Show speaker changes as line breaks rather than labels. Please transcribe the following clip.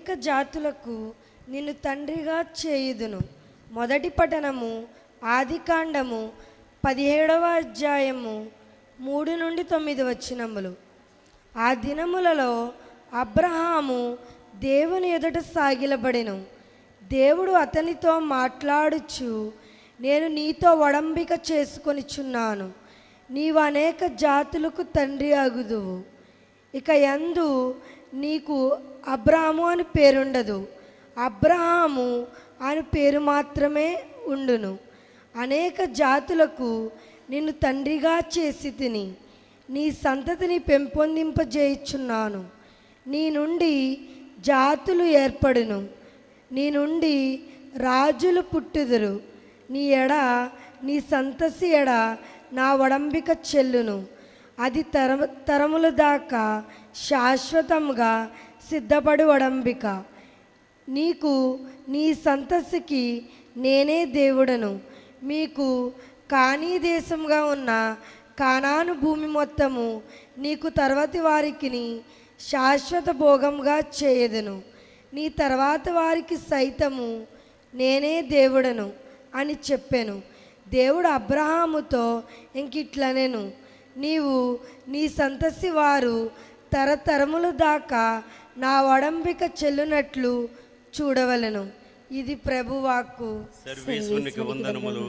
అనేక జాతులకు నిన్ను తండ్రిగా చేయుదును. మొదటి పఠనము ఆదికాండము 17వ అధ్యాయము 3 నుండి 9 వచనములు. ఆ దినములలో అబ్రహాము దేవుని ఎదుట సాగిలబడెను. దేవుడు అతనితో మాట్లాడుచు, నేను నీతో ఒడంబిక చేసుకొనిచున్నాను, నీవు అనేక జాతులకు తండ్రి అగుదువు. ఇక యందు నీకు అబ్రాము అని పేరుండదు, అబ్రహాము అని పేరు మాత్రమే ఉండును. అనేక జాతులకు నిన్ను తండ్రిగా చేసి తిని నీ సంతతిని పెంపొందింపజేయుచున్నాను. నీ నుండి జాతులు ఏర్పడును, నీ నుండి రాజులు పుట్టుదురు. నీ సంతతి ఎడ నా ఒడంబిక చెల్లును. అది తరముల దాకా శాశ్వతంగా సిద్ధపడి ఒడంబిక. నీకు నీ సంతతికి నేనే దేవుడను. మీకు కానీ దేశంగా ఉన్న కానాను భూమి మొత్తము నీకు తర్వాతి వారికి శాశ్వత భోగంగా చేయదును. నీ తర్వాత వారికి సైతము నేనే దేవుడను అని చెప్పాను. దేవుడు అబ్రహాముతో ఇంకిట్లనెను, నీవు నీ సంతతి వారు తరతరముల దాకా నా ఒడంబిక చెల్లునట్లు చూడవలెను. ఇది ప్రభువాక్కు.
సర్వేశ్వరునికి వందనములు.